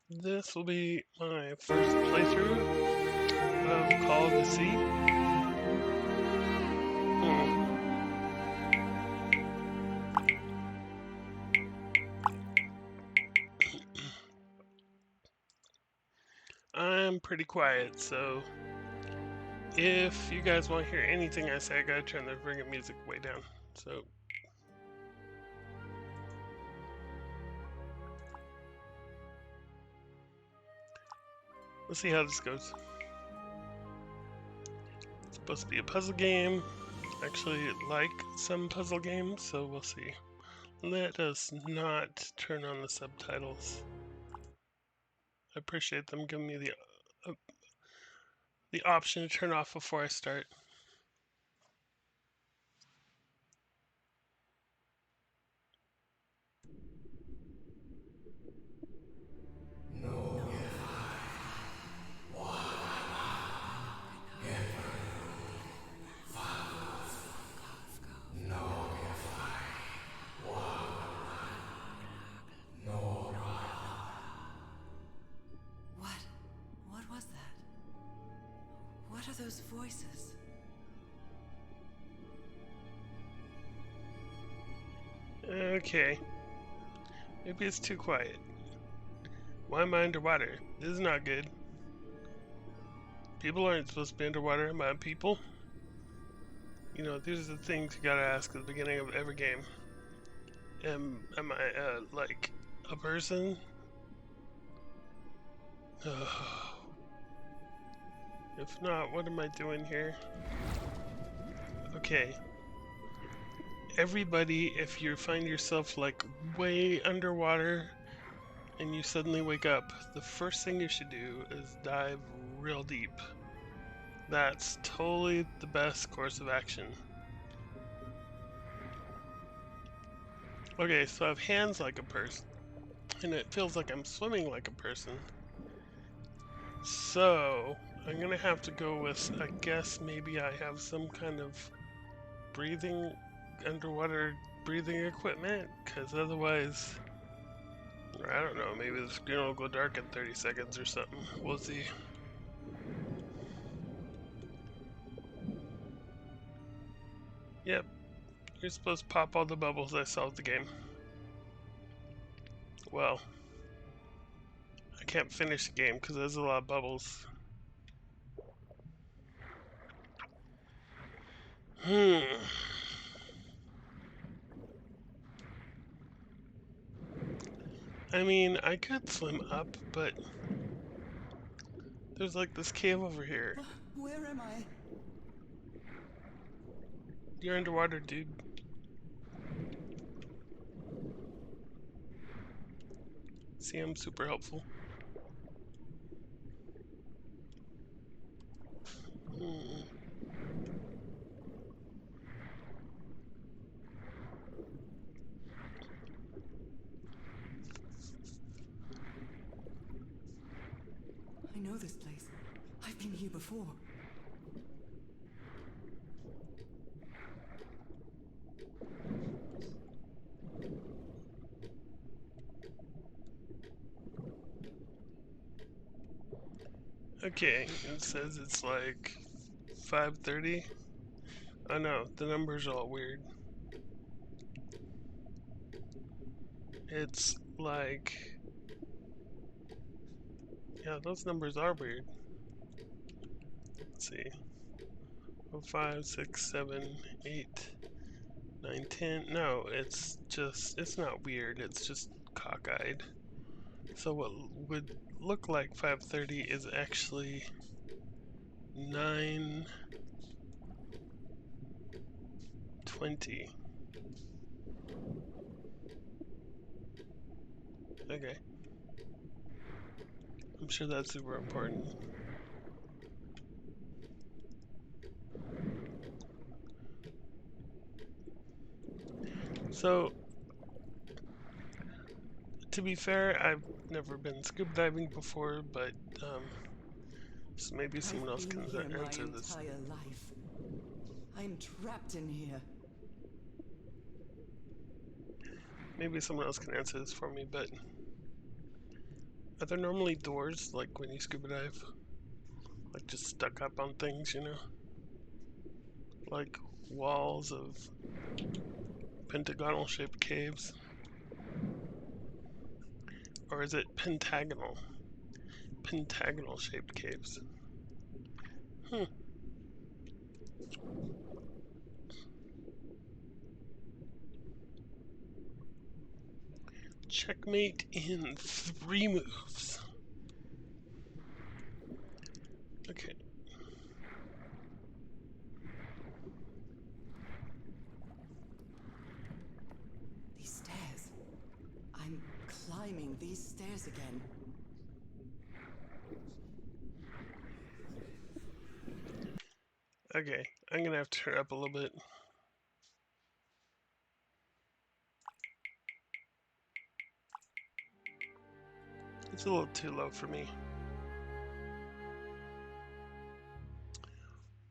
This will be my first playthrough of Call of the Sea. Hmm. I'm pretty quiet, so if you guys want to hear anything I say, I gotta turn the friggin' music way down. So, let's see how this goes. It's supposed to be a puzzle game. Actually, like some puzzle games, so we'll see. Let us not turn on the subtitles. I appreciate them giving me the option to turn off before I start. What? What was that? What are those voices? Okay. Maybe it's too quiet. Why am I underwater? This is not good. People aren't supposed to be underwater. Am I people? You know, these are the things you gotta ask at the beginning of every game. Am I, like, a person? If not, what am I doing here? Okay. Everybody, if you find yourself, like, way underwater and you suddenly wake up, the first thing you should do is dive real deep. That's totally the best course of action. Okay, so I have hands like a person, and it feels like I'm swimming like a person. So, I'm gonna have to go with, I guess maybe I have some kind of breathing, underwater breathing equipment, because otherwise, I don't know, maybe the screen will go dark in 30 seconds or something. We'll see. Yep, you're supposed to pop all the bubbles. I solved the game. Well, I can't finish the game because there's a lot of bubbles. I mean, I could swim up, but there's like this cave over here. Where am I? You're underwater, dude. See, I'm super helpful. I know this place. I've been here before. Okay, it says it's like 5:30. Oh no, the numbers are all weird. It's like, yeah, those numbers are weird. Let's see. 5, 6, 7, 8, 9, 10. No, it's just, it's not weird. It's just cockeyed. So what would look like 5:30 is actually 9:20. Okay. I'm sure that's super important. So, to be fair, I've never been scuba diving before, but so maybe someone I've else been can here my answer this. entire life. I'm trapped in here. Maybe someone else can answer this for me, but Are there normally doors, like when you scuba dive? Like just stuck up on things, you know? Like walls of pentagonal shaped caves? Or is it pentagonal? Pentagonal shaped caves. Hmm. Checkmate in 3 moves. Okay. These stairs. I'm climbing these stairs again. Okay, I'm gonna have to turn up a little bit. It's a little too low for me.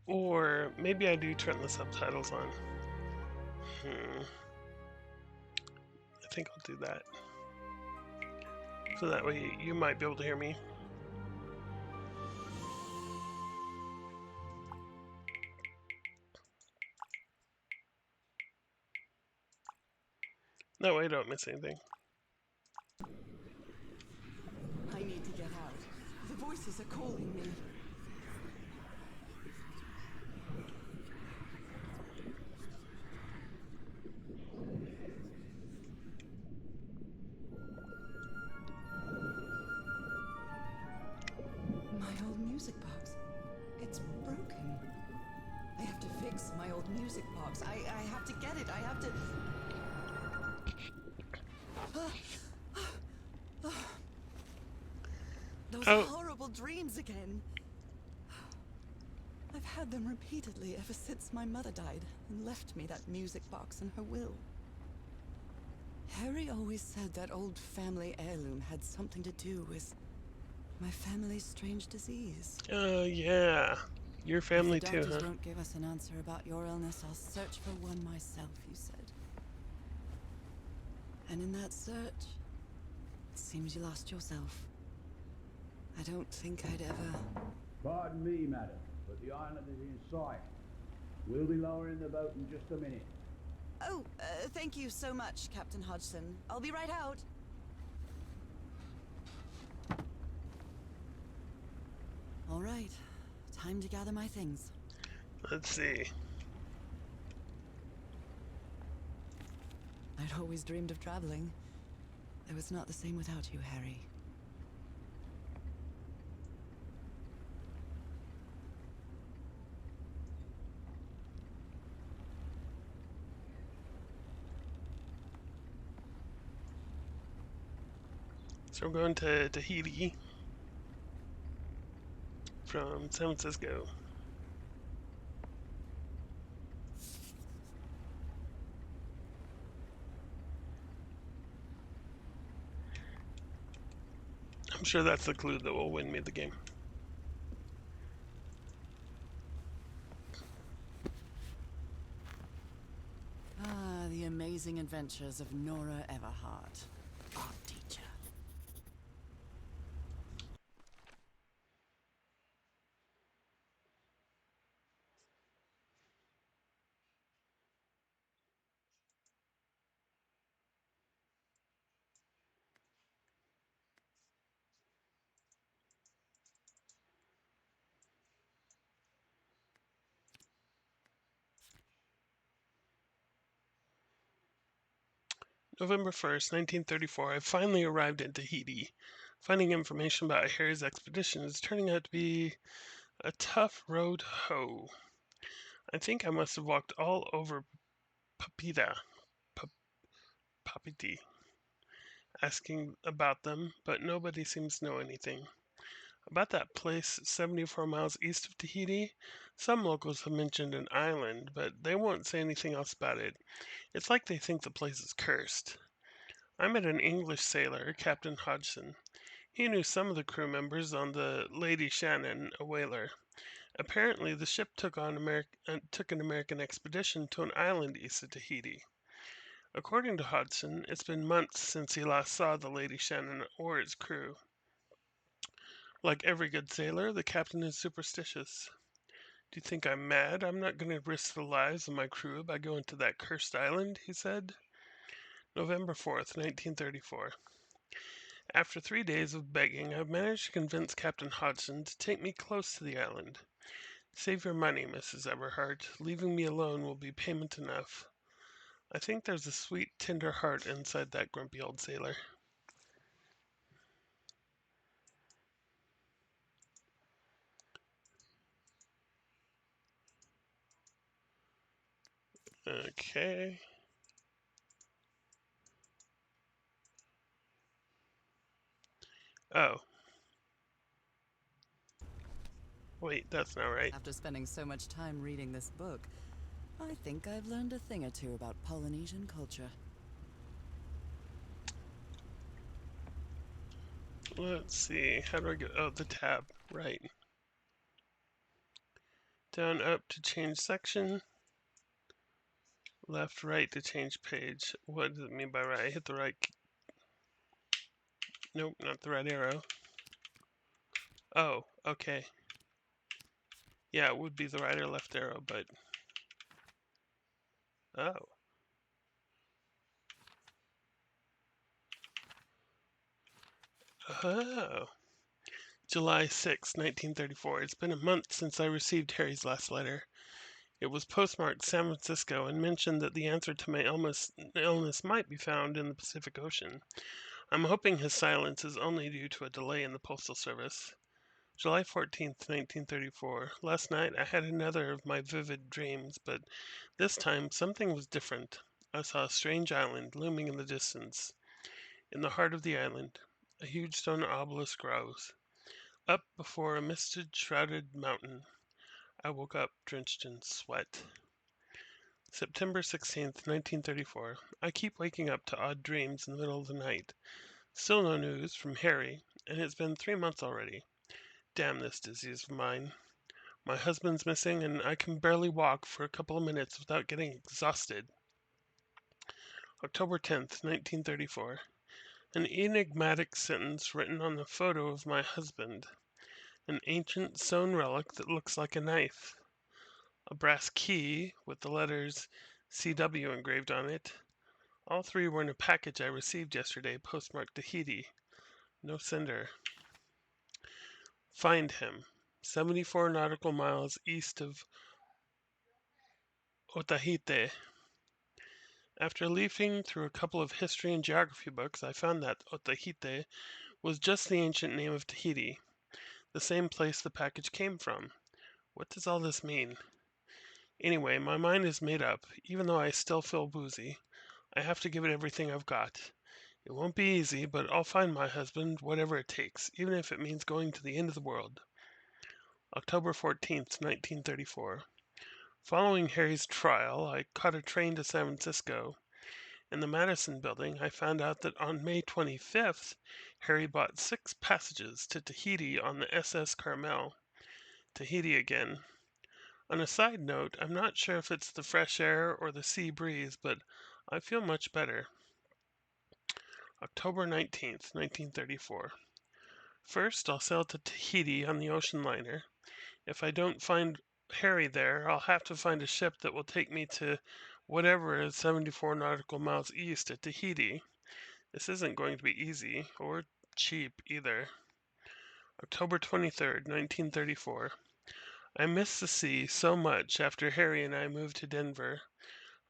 Or maybe I do turn the subtitles on. I think I'll do that. So that way you might be able to hear me. That way I don't miss anything. I need to get out. The voices are calling me. My old music box. It's broken. I have to fix my old music box. I have to get it. I have to... Those Oh. horrible dreams again. I've had them repeatedly ever since my mother died and left me that music box in her will. Harry always said that old family heirloom had something to do with my family's strange disease. Yeah. Your family If the too, doctors huh? won't give us an answer about your illness, I'll search for one myself, you said. And in that search, it seems you lost yourself. I don't think I'd ever... Pardon me, madam, but the island is in sight. We'll be lowering the boat in just a minute. Oh, thank you so much, Captain Hodgson. I'll be right out. All right, time to gather my things. Let's see. I'd always dreamed of traveling. It was not the same without you, Harry. So we're going to Tahiti from San Francisco. I'm sure that's the clue that will win me the game. Ah, the amazing adventures of Nora Everhart, art teacher. November 1st, 1934, I finally arrived in Tahiti. Finding information about Harry's expedition is turning out to be a tough road hoe. I think I must have walked all over Papita, Papiti, asking about them, but nobody seems to know anything. About that place 74 miles east of Tahiti, some locals have mentioned an island, but they won't say anything else about it. It's like they think the place is cursed. I met an English sailor, Captain Hodgson. He knew some of the crew members on the Lady Shannon, a whaler. Apparently, the ship took an American expedition to an island east of Tahiti. According to Hodgson, it's been months since he last saw the Lady Shannon or its crew. Like every good sailor, the captain is superstitious. Do you think I'm mad? I'm not going to risk the lives of my crew by going to that cursed island, he said. November 4th, 1934. After 3 days of begging, I've managed to convince Captain Hodgson to take me close to the island. Save your money, Mrs. Everhart. Leaving me alone will be payment enough. I think there's a sweet, tender heart inside that grumpy old sailor. Okay. Oh. Wait, that's not right. After spending so much time reading this book, I think I've learned a thing or two about Polynesian culture. Let's see. How do I get... Oh, the tab. Right. Down, up to change section. Left, right to change page. What does it mean by right? I hit the right key. Nope, not the right arrow. Oh, okay. Yeah, it would be the right or left arrow, but... Oh. Oh. July 6, 1934. It's been a month since I received Harry's last letter. It was postmarked San Francisco and mentioned that the answer to my illness might be found in the Pacific Ocean. I'm hoping his silence is only due to a delay in the Postal Service. July 14th, 1934. Last night I had another of my vivid dreams, but this time something was different. I saw a strange island looming in the distance. In the heart of the island, a huge stone obelisk rose. Up before a mist-shrouded mountain, I woke up drenched in sweat. September 16th, 1934. I keep waking up to odd dreams in the middle of the night. Still no news from Harry, and it's been 3 months already. Damn this disease of mine. My husband's missing, and I can barely walk for a couple of minutes without getting exhausted. October 10th, 1934. An enigmatic sentence written on the photo of my husband. An ancient sewn relic that looks like a knife. A brass key with the letters CW engraved on it. All three were in a package I received yesterday, postmarked Tahiti. No sender. Find him. 74 nautical miles east of Otaheite. After leafing through a couple of history and geography books, I found that Otaheite was just the ancient name of Tahiti, the same place the package came from. What does all this mean? Anyway, my mind is made up. Even though I still feel woozy, I have to give it everything I've got. It won't be easy, but I'll find my husband, whatever it takes, even if it means going to the end of the world. October 14th, 1934. Following Harry's trial, I caught a train to San Francisco. In the Madison Building, I found out that on May 25th, Harry bought 6 passages to Tahiti on the SS Carmel. Tahiti again. On a side note, I'm not sure if it's the fresh air or the sea breeze, but I feel much better. October 19th, 1934. First, I'll sail to Tahiti on the ocean liner. If I don't find Harry there, I'll have to find a ship that will take me to whatever is 74 nautical miles east at Tahiti. This isn't going to be easy, or cheap either. October 23rd, 1934. I miss the sea so much after Harry and I moved to Denver.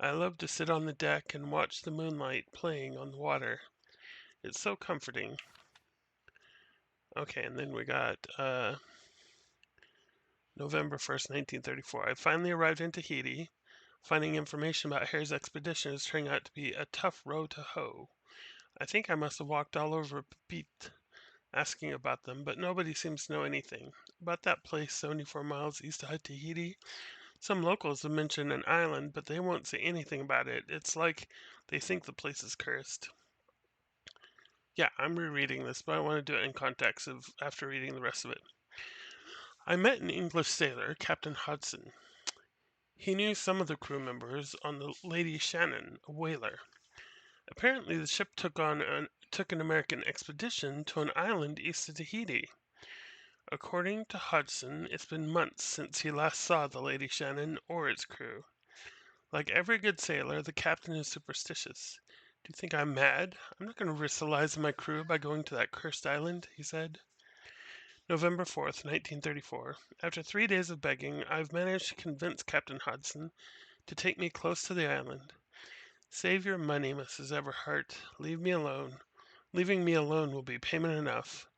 I love to sit on the deck and watch the moonlight playing on the water. It's so comforting. Okay, and then we got November 1st, 1934. I finally arrived in Tahiti. Finding information about Harry's expedition is turning out to be a tough row to hoe. I think I must have walked all over Papeete asking about them, but nobody seems to know anything. About that place 74 miles east of Tahiti, some locals have mentioned an island, but they won't say anything about it. It's like they think the place is cursed. Yeah, I'm rereading this, but I want to do it in context of after reading the rest of it. I met an English sailor, Captain Hodgson. He knew some of the crew members on the Lady Shannon, a whaler. Apparently, the ship took an American expedition to an island east of Tahiti. According to Hodgson, it's been months since he last saw the Lady Shannon or its crew. Like every good sailor, the captain is superstitious. Do you think I'm mad? I'm not going to risk the lives of my crew by going to that cursed island, he said. November 4th, 1934. After 3 days of begging, I've managed to convince Captain Hodgson to take me close to the island. Save your money, Mrs. Everhart. Leave me alone. Leaving me alone will be payment enough.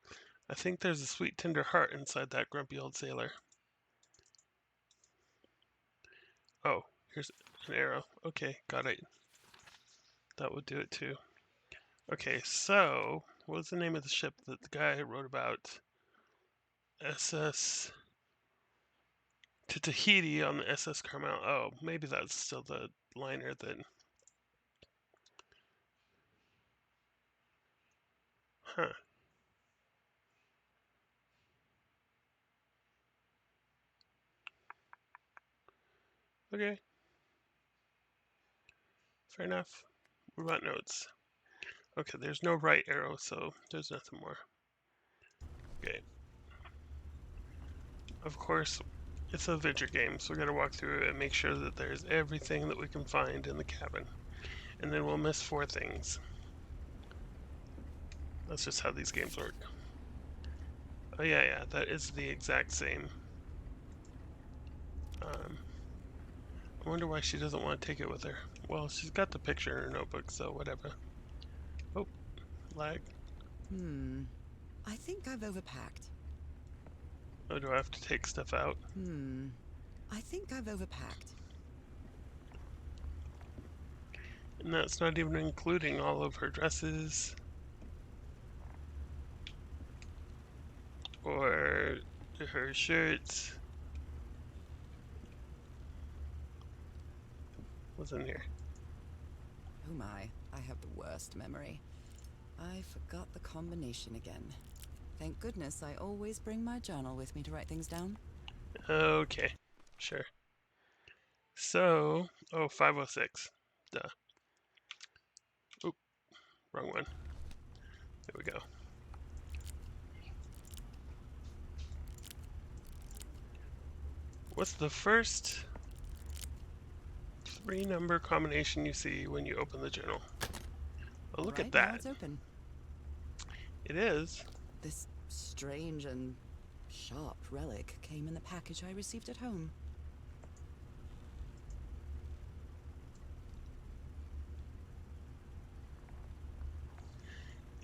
I think there's a sweet, tender heart inside that grumpy old sailor. Oh, here's an arrow. Okay, got it. That would do it too. Okay, so what's the name of the ship that the guy wrote about? SS to Tahiti on the SS Carmel. Oh, maybe that's still the liner then. Huh. Okay. Fair enough. What about notes? Okay, there's no right arrow, so there's nothing more. Okay. Of course, it's an adventure game, so we gotta walk through it and make sure that there's everything that we can find in the cabin. And then we'll miss 4 things. That's just how these games work. Oh yeah, that is the exact same. I wonder why she doesn't want to take it with her. Well, she's got the picture in her notebook, so whatever. Oh, lag. I think I've overpacked. Oh, do I have to take stuff out? I think I've overpacked. And that's not even including all of her dresses. Or her shirts. What's in here? Oh my, I have the worst memory. I forgot the combination again. Thank goodness I always bring my journal with me to write things down. Okay, sure. So, 506. Duh. Oop, wrong one. There we go. What's the first 3-number combination you see when you open the journal? Oh, look at Now that. it's open. It is. This strange and sharp relic came in the package I received at home.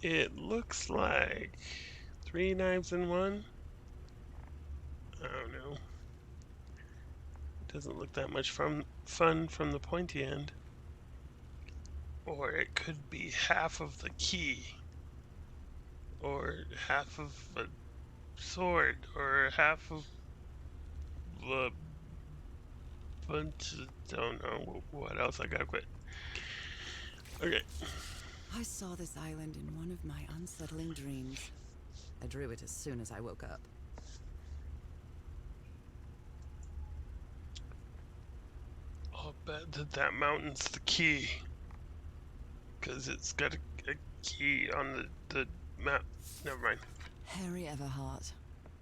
It looks like 3 knives in one. I don't know. It doesn't look that much fun from the pointy end. Or it could be half of the key. Or half of a sword. Or half of a bunch of... Don't know what else I gotta quit. Okay. I saw this island in one of my unsettling dreams. I drew it as soon as I woke up. I'll bet that mountain's the key. Because it's got a key on the map. Never mind. Harry Everhart,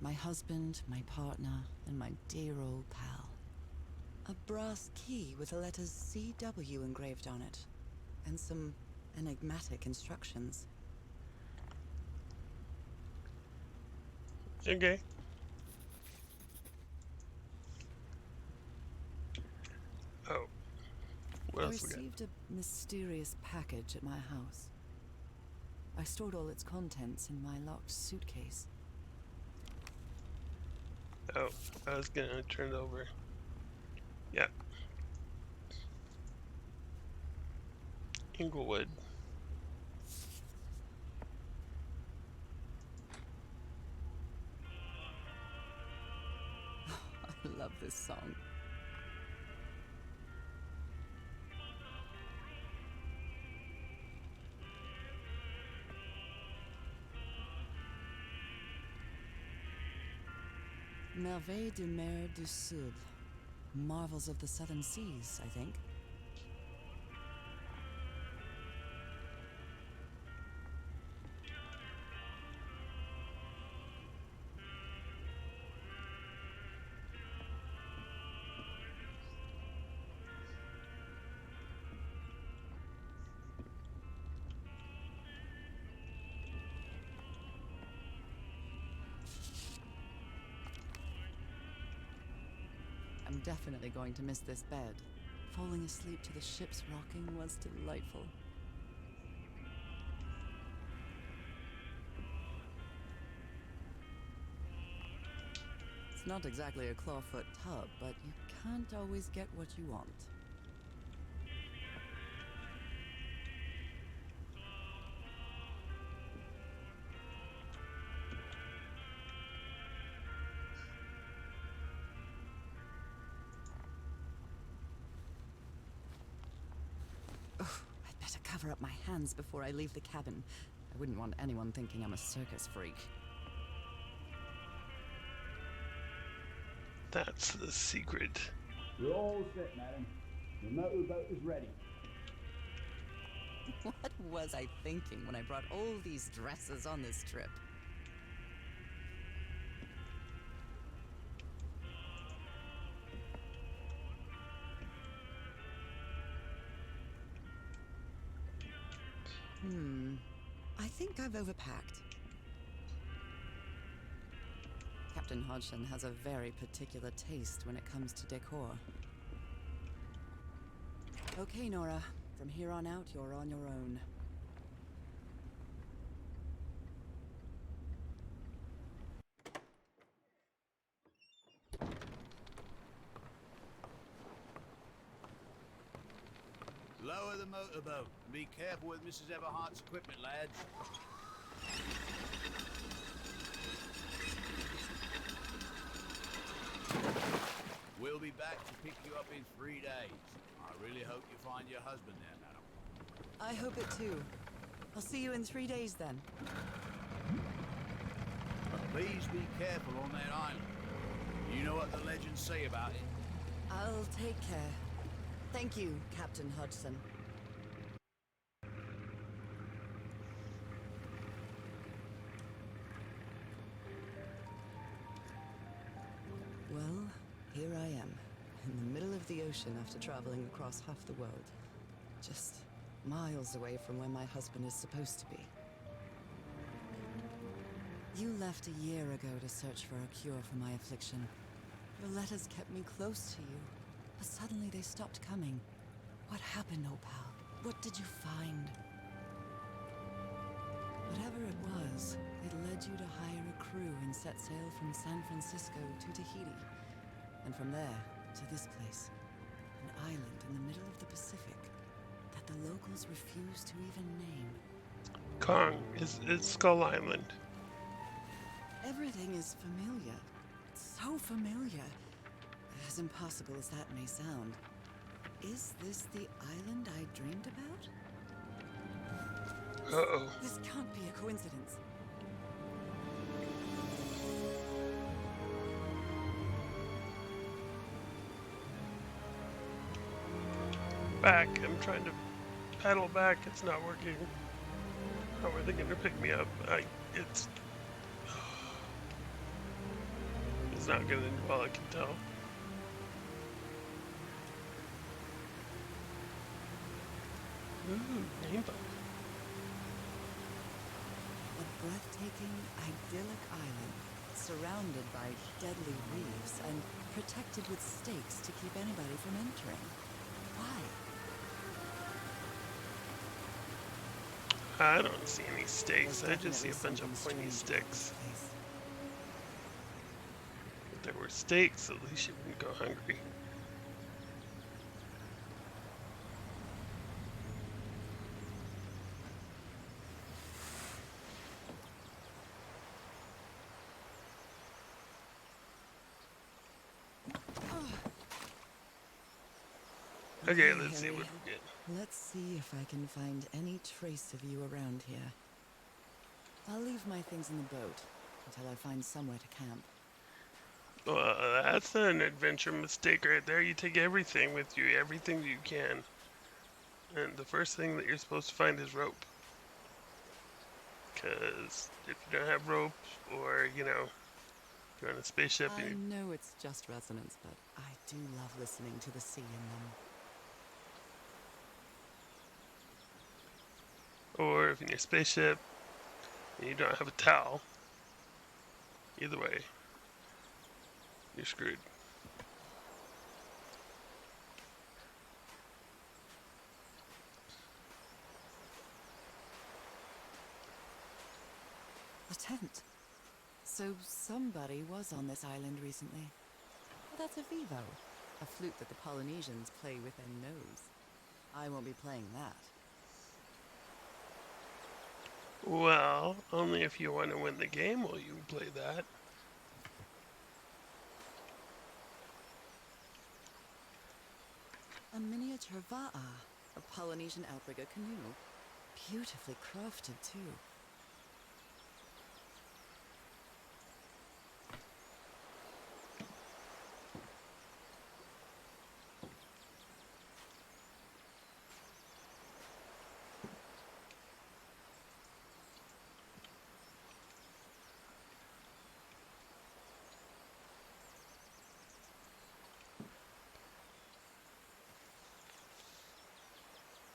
my husband, my partner, and my dear old pal. A brass key with the letters CW engraved on it, and some enigmatic instructions. Okay. Oh. What I else we got? received a mysterious package at my house. I stored all its contents in my locked suitcase. Oh, I was gonna turn it over. Yeah. Inglewood. I love this song. Merveilles de Mer du Sud. Marvels of the Southern Seas, I think. I'm definitely going to miss this bed. Falling asleep to the ship's rocking was delightful. It's not exactly a clawfoot tub, but you can't always get what you want. I'd better cover up my hands before I leave the cabin. I wouldn't want anyone thinking I'm a circus freak. That's the secret. We're all set, madam. The motorboat is ready. What was I thinking when I brought all these dresses on this trip? I think I've overpacked. Captain Hodgson has a very particular taste when it comes to decor. Okay, Nora. From here on out, you're on your own. Lower the motorboat. Be careful with Mrs. Everhart's equipment, lads. We'll be back to pick you up in 3 days. I really hope you find your husband there, madam. I hope it too. I'll see you in 3 days then. But please be careful on that island. You know what the legends say about it. I'll take care. Thank you, Captain Hodgson. Well, here I am, in the middle of the ocean after traveling across half the world. Just miles away from where my husband is supposed to be. You left a year ago to search for a cure for my affliction. Your letters kept me close to you, but suddenly they stopped coming. What happened, Opal? What did you find? Whatever it was, it led you to hire a crew and set sail from San Francisco to Tahiti. And from there, to this place. An island in the middle of the Pacific that the locals refuse to even name. Kong is Skull Island. Everything is familiar. So familiar. As impossible as that may sound. Is this the island I dreamed about? Uh-oh. This can't be a coincidence. Back. I'm trying to paddle back. It's not working. How are they going to pick me up? It's not going to end well, I can tell. Ooh, rainbow. A breathtaking, idyllic island, surrounded by deadly reefs and protected with stakes to keep anybody from entering. Why? I don't see any stakes. There's I just see a bunch of definitely pointy something strange sticks. about this place. If there were stakes, at least you wouldn't go hungry. Okay, let's see Harry. what we get. Let's see if I can find any trace of you around here. I'll leave my things in the boat until I find somewhere to camp. Well, that's an adventure mistake right there. You take everything with you, everything you can. And the first thing that you're supposed to find is rope. Because if you don't have rope, or, you know, you're on a spaceship I and you're know it's just resonance, but I do love listening to the sea in them. or if in your spaceship and you don't have a towel, either way, you're screwed. A tent. So somebody was on this island recently. Well, that's a vivo. A flute that the Polynesians play with their nose. I won't be playing that. Well, only if you want to win the game will you play that. A miniature va'a, a Polynesian outrigger canoe. Beautifully crafted, too.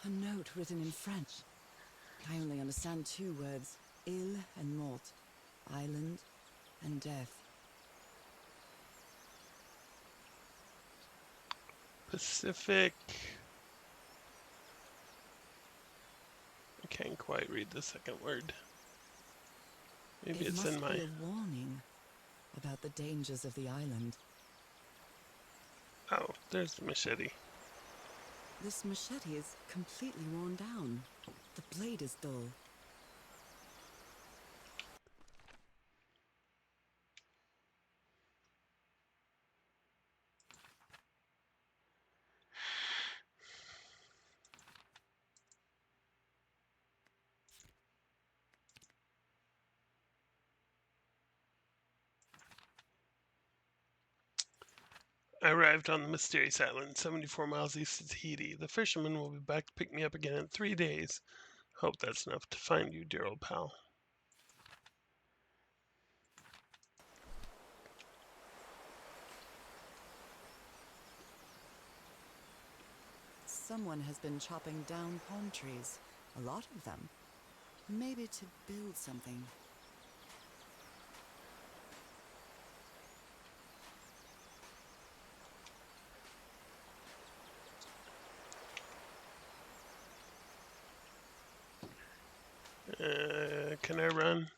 A note written in French. I only understand 2 words. Île and mort. Island and death. Pacific. I can't quite read the second word. Maybe It it's must in my... be a warning about the dangers of the island. Oh, there's the machete. This machete is completely worn down. The blade is dull. I arrived on the mysterious island, 74 miles east of Tahiti. The fisherman will be back to pick me up again in 3 days. Hope that's enough to find you, dear old pal. Someone has been chopping down palm trees. A lot of them. Maybe to build something. Can I run?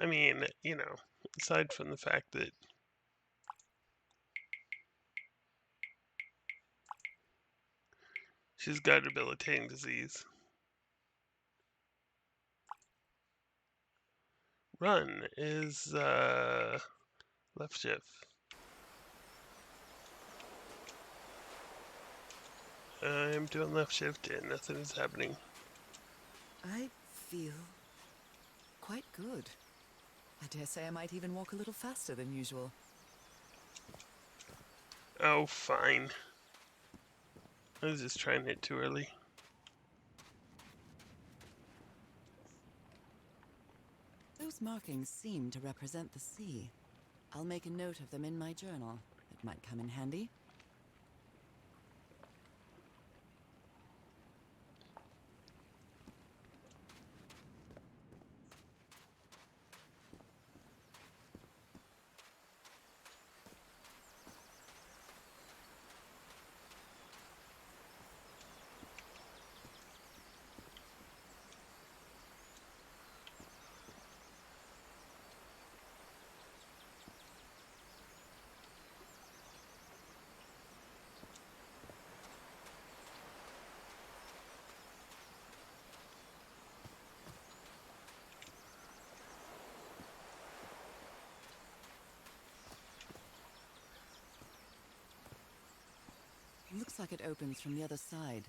I mean, you know, aside from the fact that she's got a debilitating disease. Run is left shift. I'm doing left shift and nothing is happening. I feel quite good. I dare say I might even walk a little faster than usual. Oh, fine. I was just trying it too early. Those markings seem to represent the sea. I'll make a note of them in my journal. It might come in handy. Looks like it opens from the other side.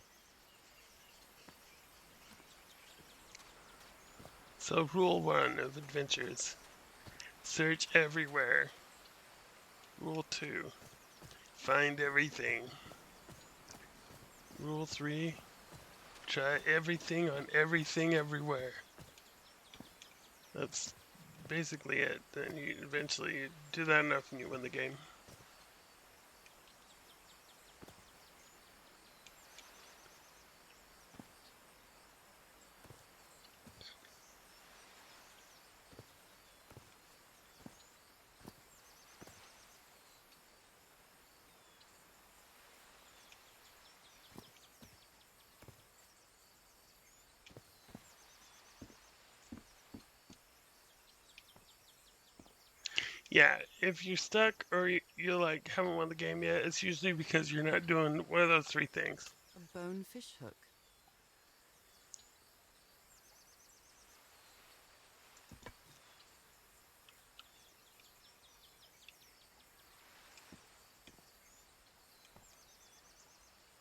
So rule 1 of adventures. Search everywhere. Rule 2. Find everything. Rule 3. Try everything on everything everywhere. That's basically it. Then you eventually do that enough and you win the game. Yeah, if you're stuck or you like haven't won the game yet, it's usually because you're not doing one of those three things. A bonefish hook.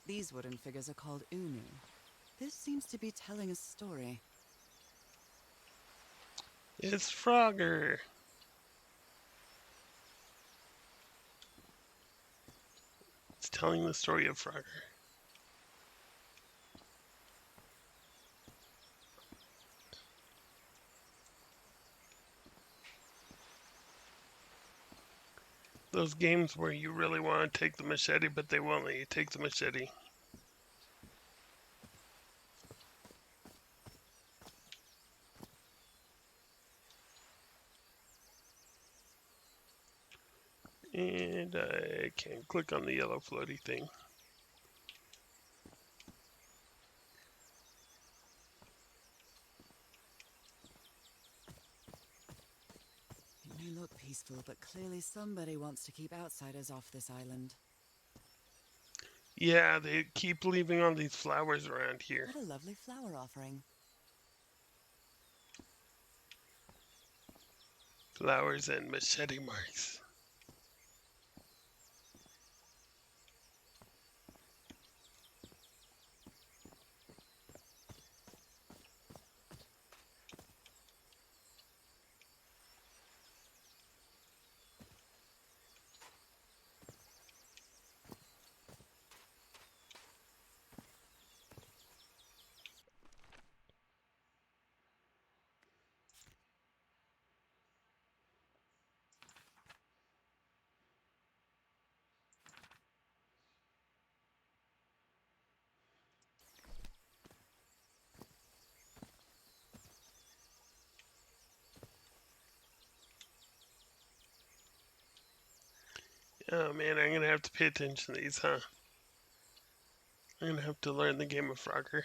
These wooden figures are called Unu. This seems to be telling a story. It's Frogger. It's telling the story of Frogger. Those games where you really want to take the machete, but they won't let you take the machete. And I can click on the yellow floaty thing. It may look peaceful, but clearly somebody wants to keep outsiders off this island. Yeah, they keep leaving all these flowers around here. What a lovely flower offering. Flowers and machete marks. Oh man, I'm gonna have to pay attention to these, huh? I'm gonna have to learn the game of Frogger.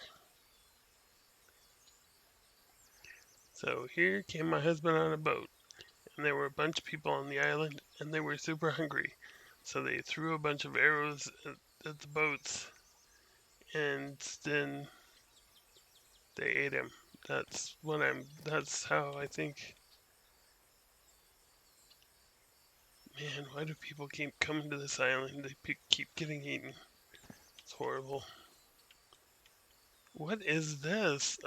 So here came my husband on a boat, and there were a bunch of people on the island, and they were super hungry. So they threw a bunch of arrows at the boats, and then they ate him. That's how I think. Man, why do people keep coming to this island? They keep getting eaten. It's horrible. What is this?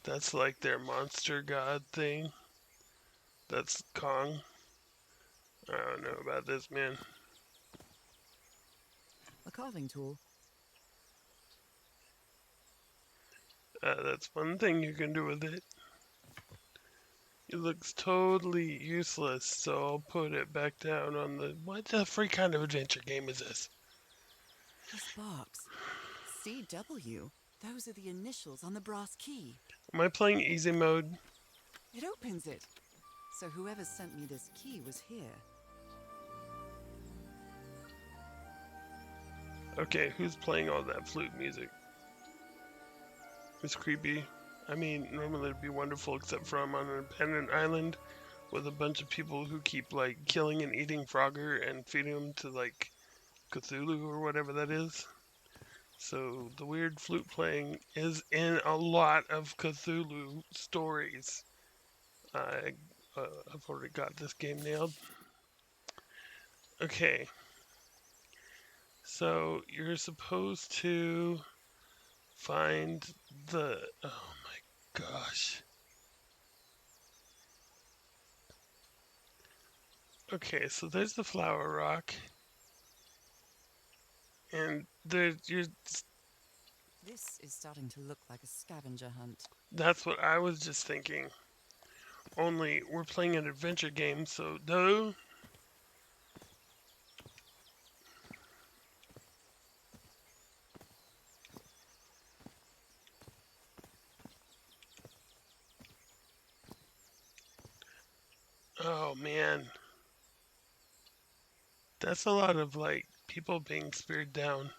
That's like their monster god thing. That's Kong. I don't know about this, man. A carving tool. That's one thing you can do with it. It looks totally useless, so I'll put it back down on the... What the freak kind of adventure game is this? This box. CW. Those are the initials on the brass key. Am I playing easy mode? It opens it. So whoever sent me this key was here. Okay, who's playing all that flute music? It's creepy. I mean, normally it'd be wonderful, except for I'm on an abandoned island with a bunch of people who keep, like, killing and eating Frogger and feeding him to, like, Cthulhu or whatever that is. So the weird flute playing is in a lot of Cthulhu stories. I've already got this game nailed. Okay. So you're supposed to find the... Oh my gosh. Okay, so there's the flower rock. And This is starting to look like a scavenger hunt. that's what I was just thinking. Only we're playing an adventure game, so no. Oh man. That's a lot of like people being speared down.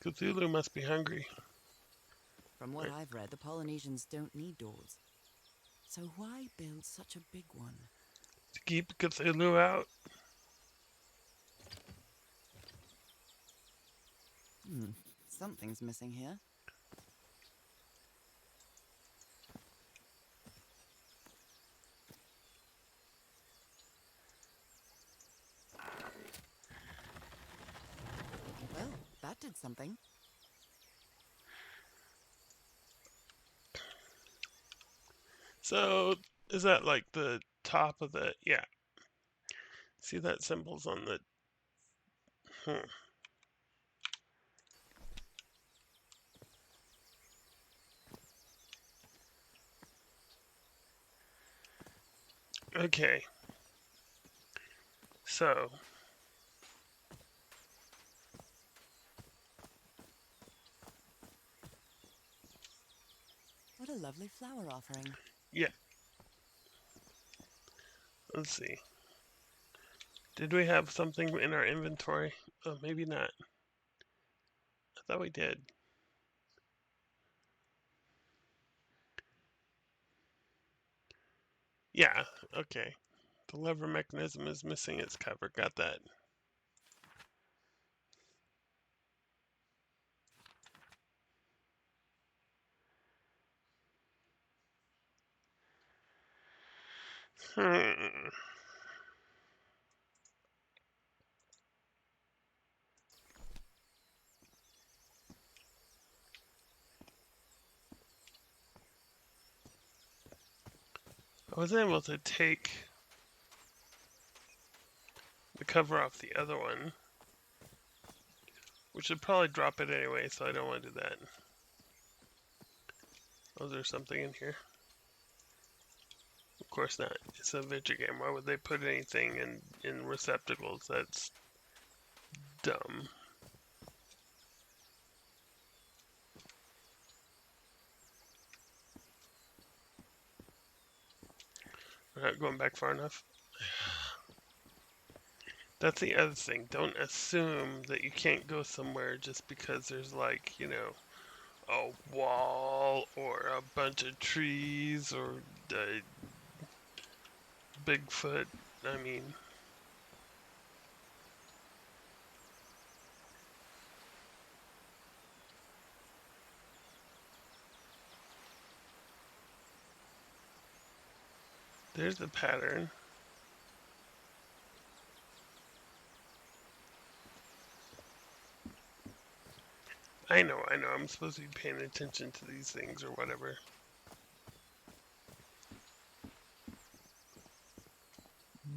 Cthulhu must be hungry. From what I've read, the Polynesians don't need doors. So why build such a big one? to keep Cthulhu out. Something's missing here. Well, that did something. So, is that like the top of the... Yeah. See that symbol's on the... Okay. So... What a lovely flower offering. Yeah. Let's see. Did we have something in our inventory? Oh, maybe not. I thought we did. Yeah, okay. The lever mechanism is missing its cover. Got that. Hmm. I was able to take the cover off the other one, which would probably drop it anyway, so I don't want to do that. Oh, there's something in here. Of course not. It's a adventure game. Why would they put anything in receptacles? That's dumb. We're not going back far enough. That's the other thing. Don't assume that you can't go somewhere just because there's like, you know, a wall or a bunch of trees or a Bigfoot. I mean, there's the pattern. I know, I'm supposed to be paying attention to these things or whatever.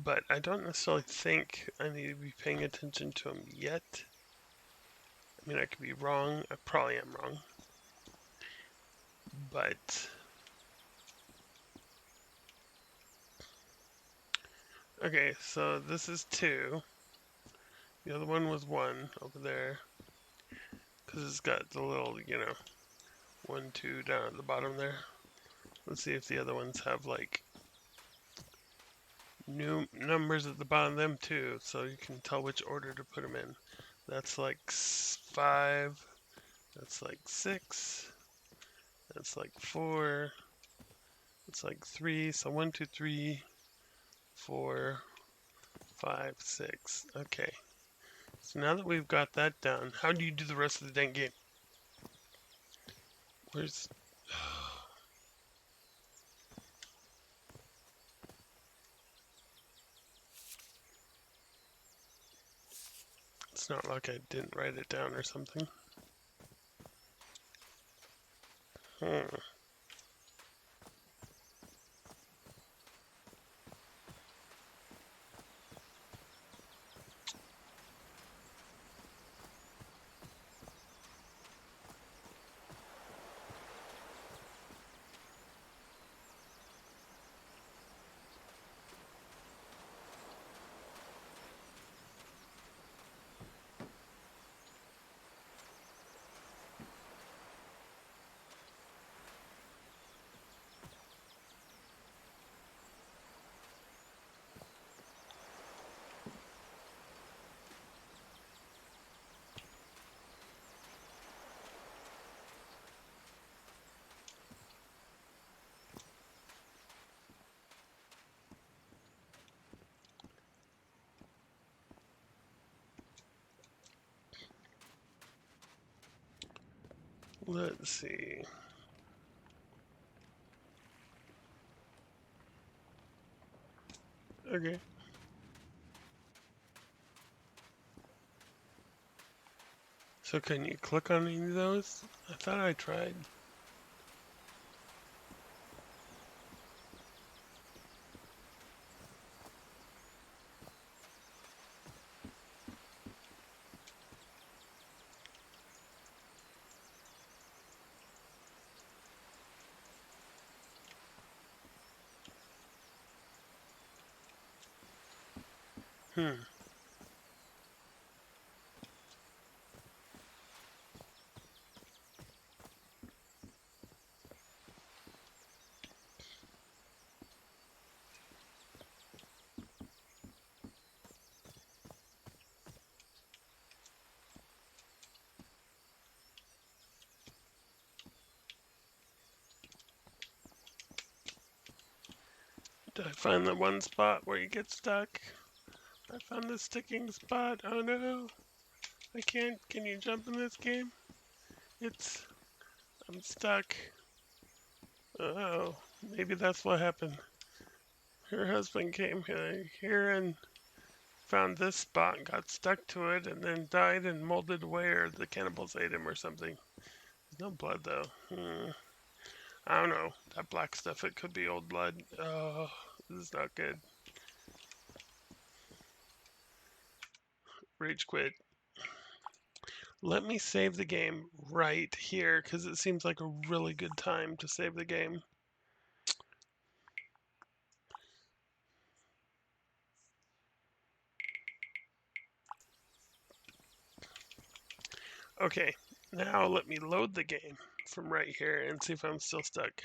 But I don't necessarily think I need to be paying attention to them yet. I mean, I could be wrong. I probably am wrong. But... okay, so this is 2. The other one was 1 over there. Because it's got the little, you know, 1, 2 down at the bottom there. Let's see if the other ones have, like, new numbers at the bottom of them too, so you can tell which order to put them in. That's like 5. That's like 6. That's like 4. It's like 3. So 1, 2, 3, 4, 5, 6. Okay. So now that we've got that down, how do you do the rest of the dang game? Where's... It's not like I didn't write it down or something. Let's see. Okay. So can you click on any of those? I thought I tried. Hmm. Did I find the one spot where you get stuck? I found the sticking spot. Oh no. I can't. Can you jump in this game? I'm stuck. Oh, maybe that's what happened. Her husband came here and found this spot and got stuck to it and then died and molded away, or the cannibals ate him or something. There's no blood though. I don't know. That black stuff, it could be old blood. Oh, this is not good. Rage quit. Let me save the game right here because it seems like a really good time to save the game. Okay, now let me load the game from right here and see if I'm still stuck.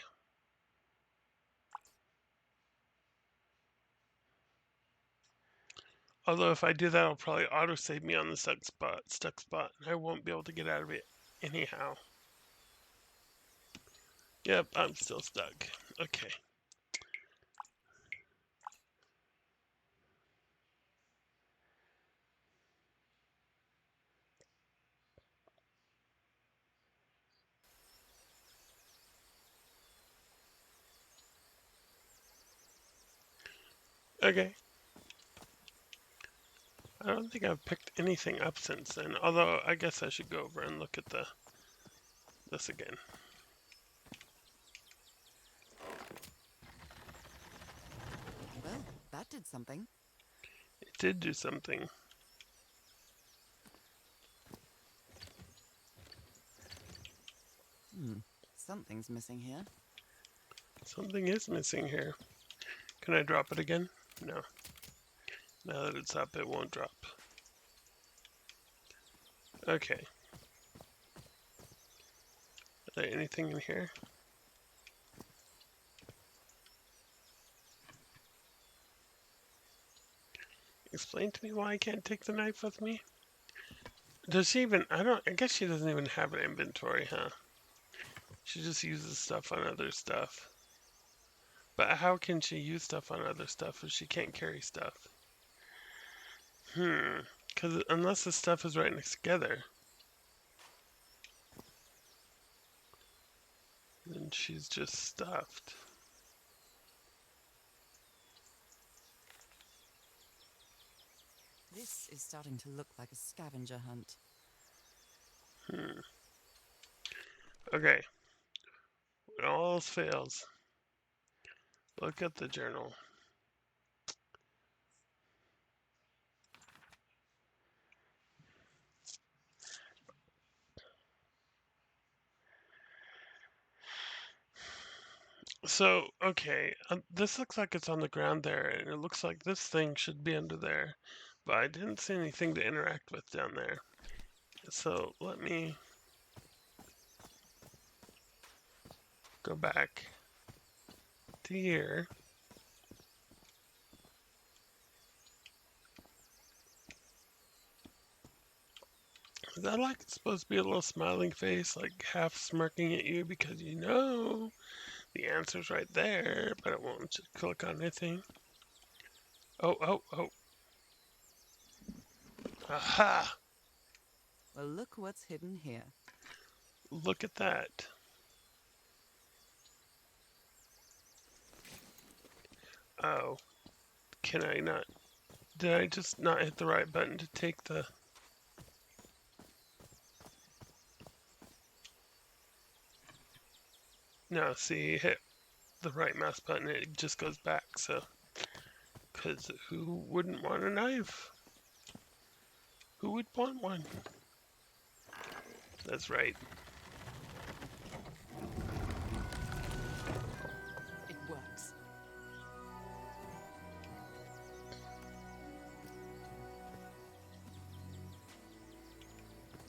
Although if I do that, it'll probably auto-save me on the stuck spot, and I won't be able to get out of it anyhow. Yep, I'm still stuck. Okay. Okay. I don't think I've picked anything up since then, although I guess I should go over and look at this again. Well, that did something. It did do something. Something's missing here. Something is missing here. Can I drop it again? No. Now that it's up, it won't drop. Okay. Is there anything in here? Explain to me why I can't take the knife with me? Does she even, I guess she doesn't even have an inventory, huh? She just uses stuff on other stuff. But how can she use stuff on other stuff if she can't carry stuff? Because unless the stuff is right next together, then she's just stuffed. This is starting to look like a scavenger hunt. Okay. When all else fails, look at the journal. So, okay, this looks like it's on the ground there, and it looks like this thing should be under there, but I didn't see anything to interact with down there. So let me go back to here. Is that like it's supposed to be a little smiling face, like half smirking at you because you know the answer's right there, but it won't just click on anything. Oh. Aha! Well, look what's hidden here. look at that. Oh, can I not? Did I just not hit the right button to take the... No, see, hit the right mouse button, it just goes back, so... Because who wouldn't want a knife? Who would want one? That's right. It works.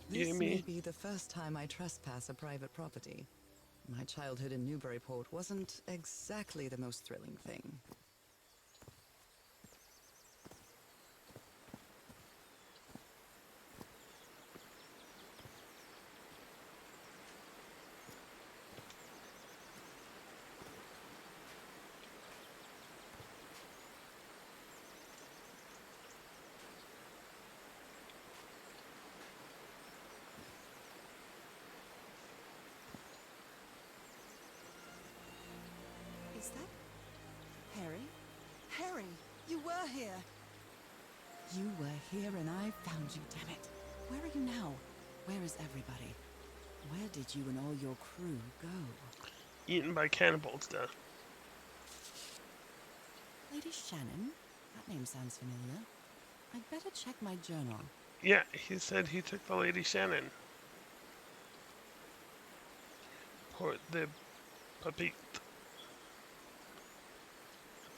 This Gimme. may be the first time I trespass a private property. My childhood in Newburyport wasn't exactly the most thrilling thing. Is that Harry? Harry, you were here! You were here and I found you, damn it. Where are you now? Where is everybody? Where did you and all your crew go? Eaten by cannibals, duh. Lady Shannon? That name sounds familiar. I'd better check my journal. Yeah, he said he took the Lady Shannon. Port de Papit.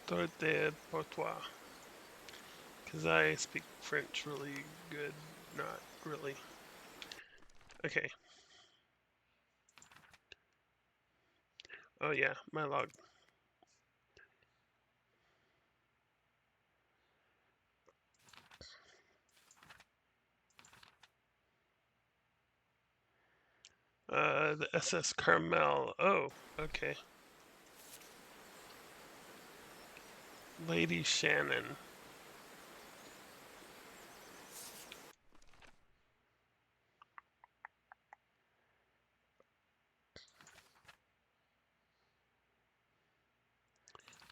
Tour de Portois. Because I speak French really good. Not really. Okay. Oh yeah, my log. The SS Carmel. Oh, okay. Lady Shannon.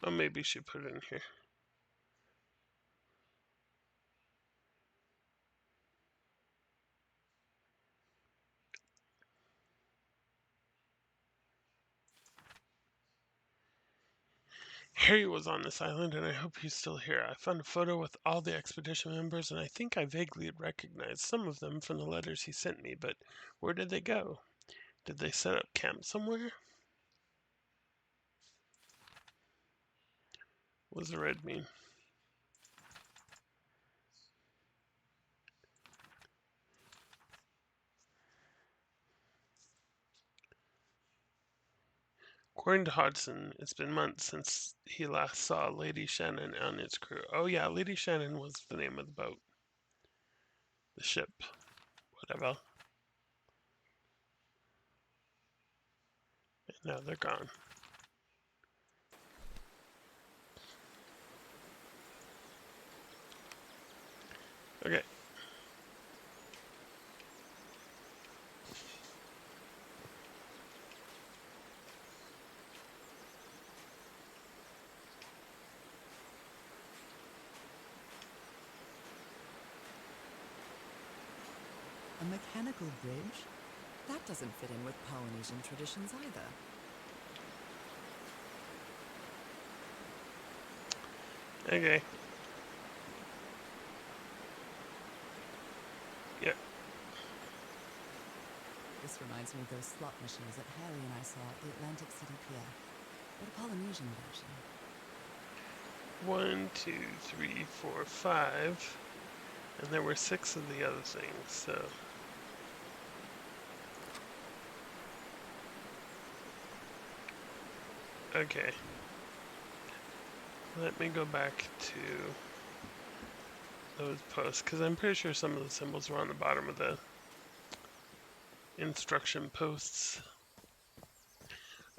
Oh, maybe she put it in here. Harry was on this island, and I hope he's still here. I found a photo with all the expedition members, and I think I vaguely recognized some of them from the letters he sent me, but where did they go? Did they set up camp somewhere? What does the red mean? According to Hodgson, it's been months since he last saw Lady Shannon and its crew. Oh yeah, Lady Shannon was the name of the boat. The ship. Whatever. And now they're gone. Okay. A mechanical bridge? That doesn't fit in with Polynesian traditions either. Okay. Yeah. This reminds me of those slot machines that Harry and I saw at the Atlantic City Pier. But a Polynesian version. 1, 2, 3, 4, 5. And there were 6 of the other things, so... Okay. Let me go back to those posts, because I'm pretty sure some of the symbols were on the bottom of the instruction posts.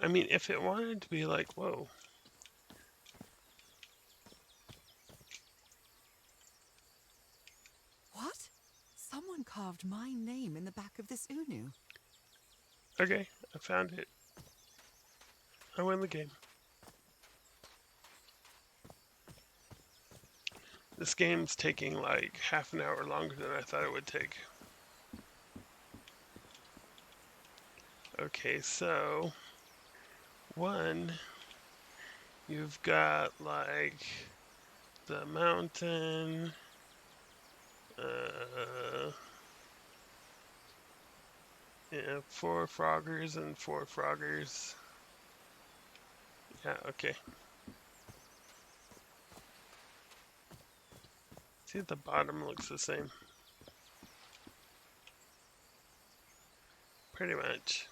I mean, if it wanted to be like, whoa. What? Someone carved my name in the back of this Unu. Okay, I found it. I win the game. This game's taking like half an hour longer than I thought it would take. Okay, so one, you've got like the mountain, yeah, 4 Froggers and 4 Froggers. Yeah, okay. See, the bottom looks the same. Pretty much.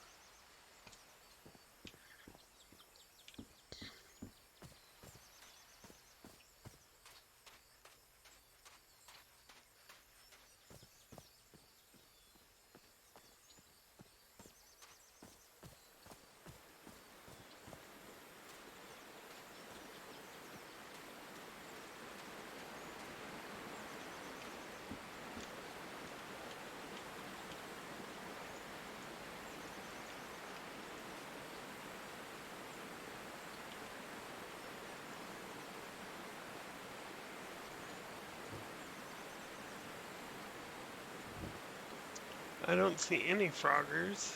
I don't see any Froggers.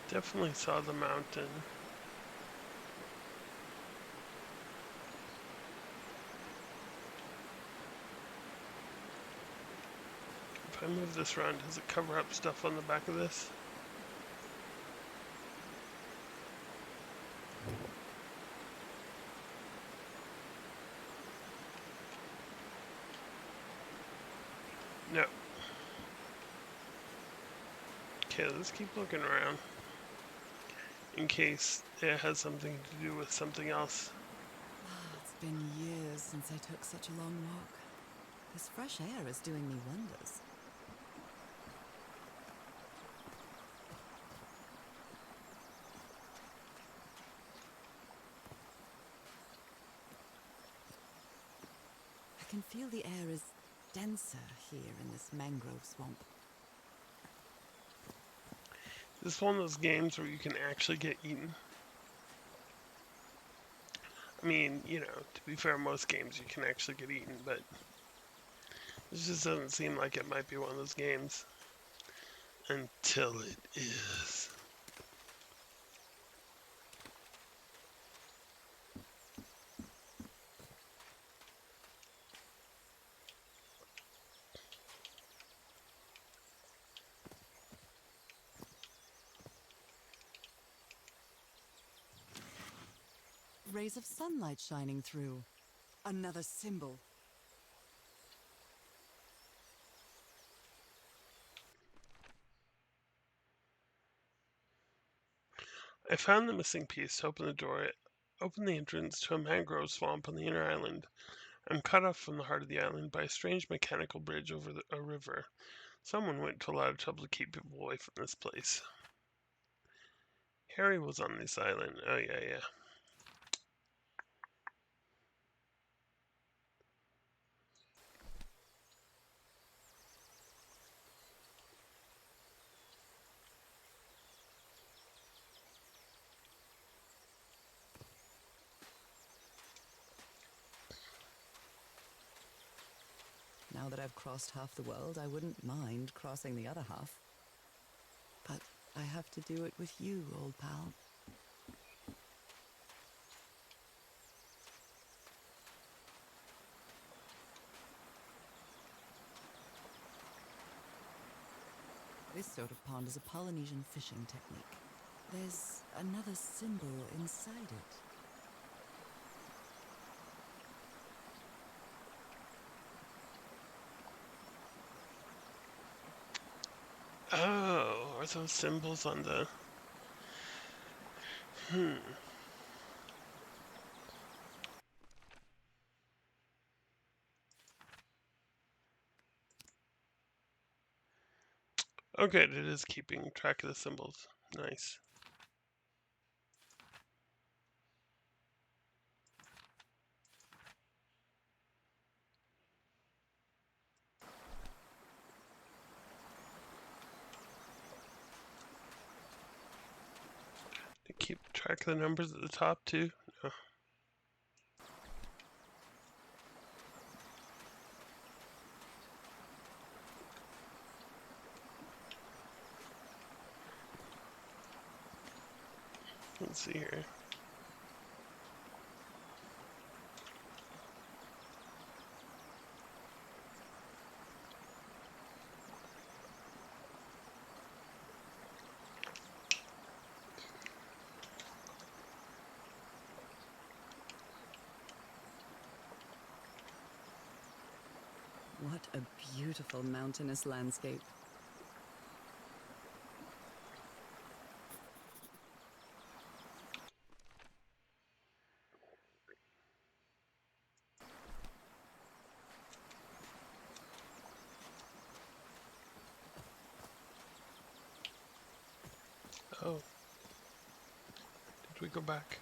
Definitely saw the mountain. If I move this around, does it cover up stuff on the back of this? No. Okay, let's keep looking around. In case it has something to do with something else. It's been years since I took such a long walk. This fresh air is doing me wonders. I can feel the air is denser here in this mangrove swamp. This is one of those games where you can actually get eaten. I mean, you know, to be fair, most games you can actually get eaten, but this just doesn't seem like it might be one of those games until it is. Rays of sunlight shining through. Another symbol. I found the missing piece to open the door. Open the entrance to a mangrove swamp on the inner island. I'm cut off from the heart of the island by a strange mechanical bridge over a river. Someone went to a lot of trouble to keep people away from this place. Harry was on this island. Oh, yeah. Now that I've crossed half the world, I wouldn't mind crossing the other half. But I have to do it with you, old pal. This sort of pond is a Polynesian fishing technique. There's another symbol inside it. Oh, are those symbols on the... Okay, it is keeping track of the symbols. Nice. track the numbers at the top too? No. Let's see here. What a beautiful mountainous landscape. Oh. Did we go back?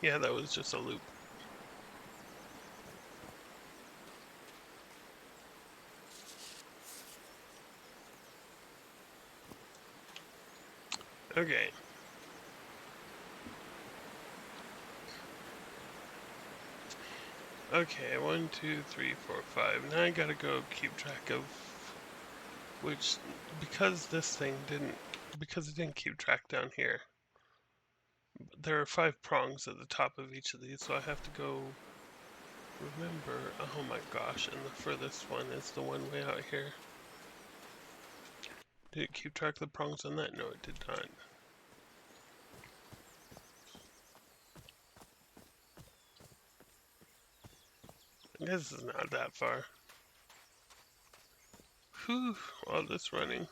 Yeah, that was just a loop. Okay. Okay, 1, 2, 3, 4, 5. Now I gotta go keep track of which, because this thing didn't, because it didn't keep track down here. There are 5 prongs at the top of each of these, so I have to go remember. Oh my gosh, and the furthest one is the one way out here. Did it keep track of the prongs on that? No, it did not. I guess it's not that far. Whew, all this running.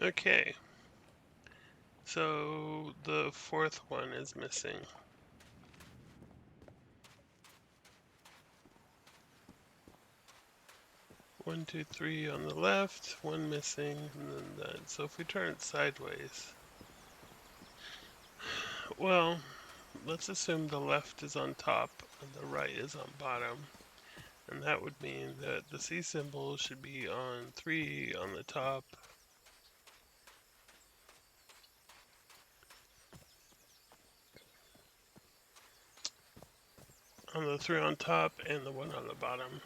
Okay. So the 4th one is missing. One, two, three on the left, one missing, and then that. So if we turn it sideways, well, let's assume the left is on top and the right is on bottom. And that would mean that the C symbol should be on 3 on the top. On the 3 on top and the 1 on the bottom.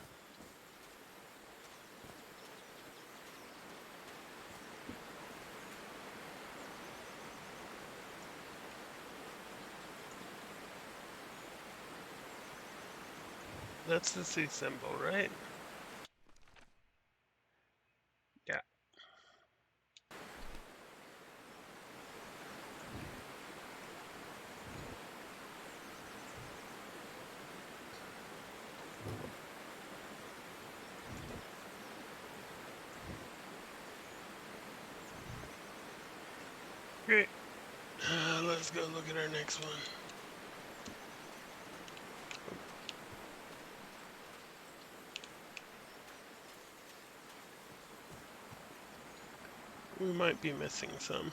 That's the C symbol, right? Yeah. Great. Let's go look at our next one. We might be missing some.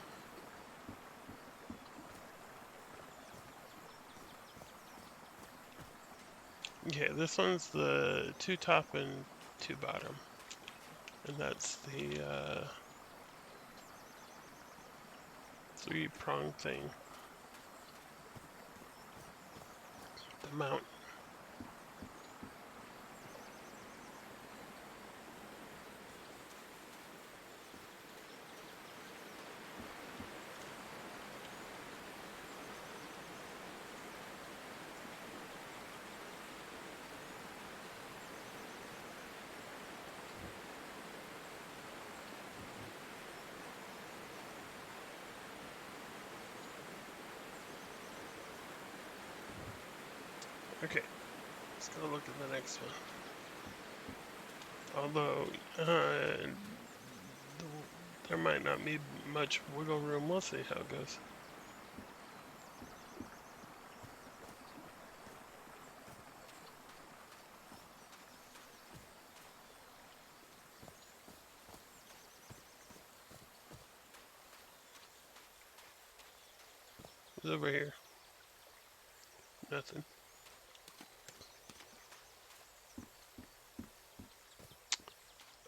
Okay, this one's the 2 top and 2 bottom. And that's the 3-prong thing. The mount. Okay, let's go look at the next one. Although, there might not be much wiggle room. We'll see how it goes. What's over here? Nothing.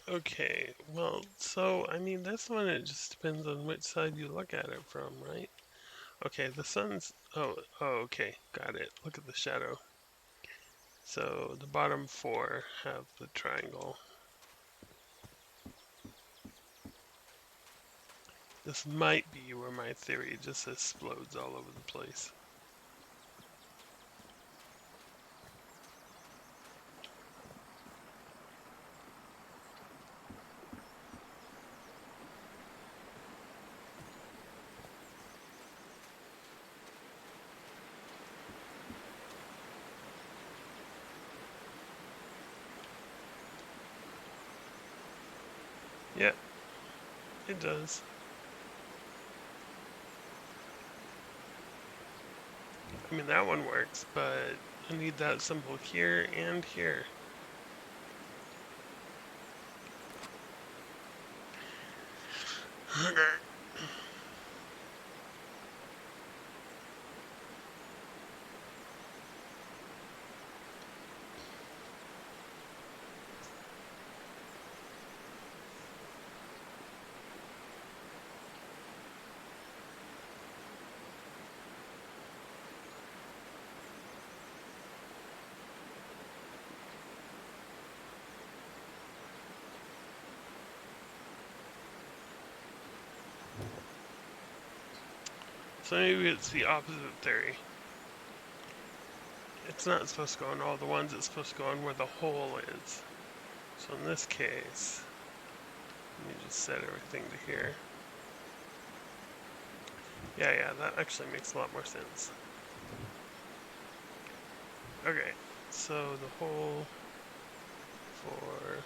Okay, well, so, I mean, that's the one, it just depends on which side you look at it from, right? Okay, the sun's, okay, got it. Look at the shadow. So, the bottom four have the triangle. This might be where my theory just explodes all over the place. Yeah, it does. I mean, that one works, but I need that symbol here and here. So maybe it's the opposite theory. It's not supposed to go on all the ones, it's supposed to go on where the hole is. So in this case, let me just set everything to here. Yeah, that actually makes a lot more sense. Okay, so the hole for...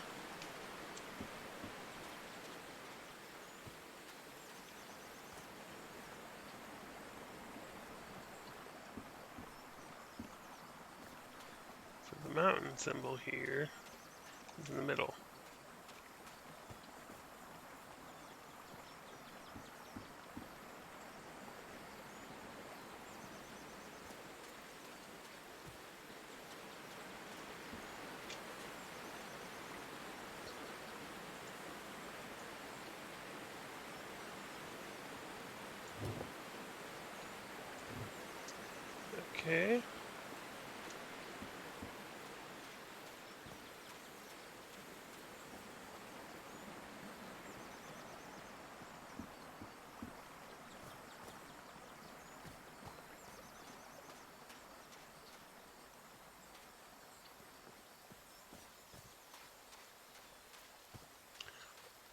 the mountain symbol here is in the middle. Okay.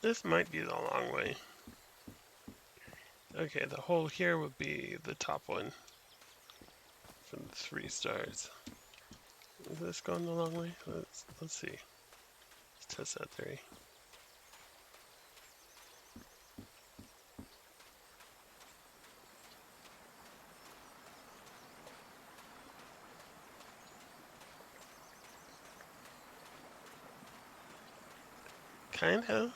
This might be the long way. Okay, the hole here would be the top one from the 3 stars. Is this going the long way? Let's see. Let's test that theory. Kinda.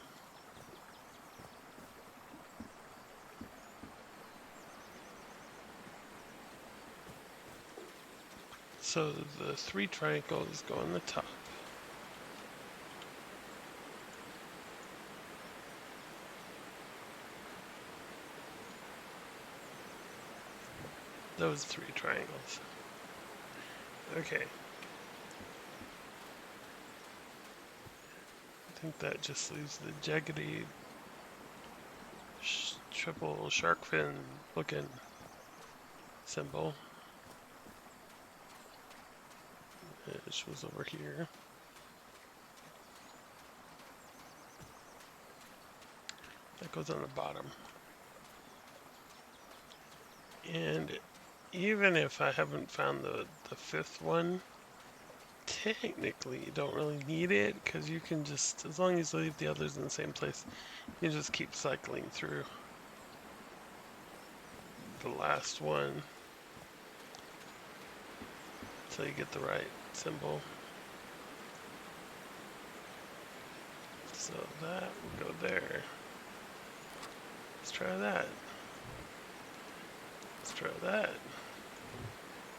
So the 3 triangles go on the top. Those 3 triangles. Okay. I think that just leaves the jaggedy triple shark fin looking symbol. Which was over here. That goes on the bottom. And even if I haven't found the fifth one, technically you don't really need it because you can just, as long as you leave the others in the same place, you just keep cycling through the last one until you get the right symbol. So that will go there. Let's try that. Let's try that.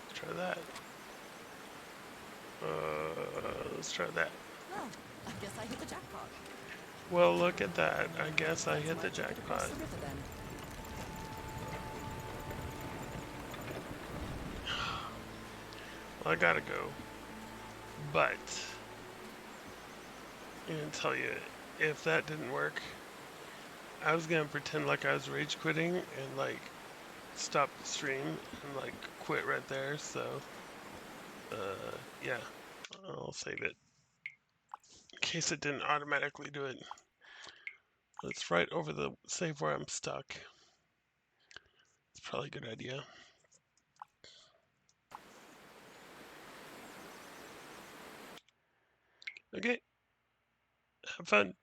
Let's try that. Let's try that. Well, I guess I hit the jackpot. Well, look at that. I guess I hit So the I took it across jackpot. the river then. Well, I gotta go. But I'm gonna tell you, if that didn't work, I was gonna pretend like I was rage quitting and like stop the stream and like quit right there. So, yeah, I'll save it in case it didn't automatically do it. It's right over the save where I'm stuck. It's probably a good idea. Okay, have fun.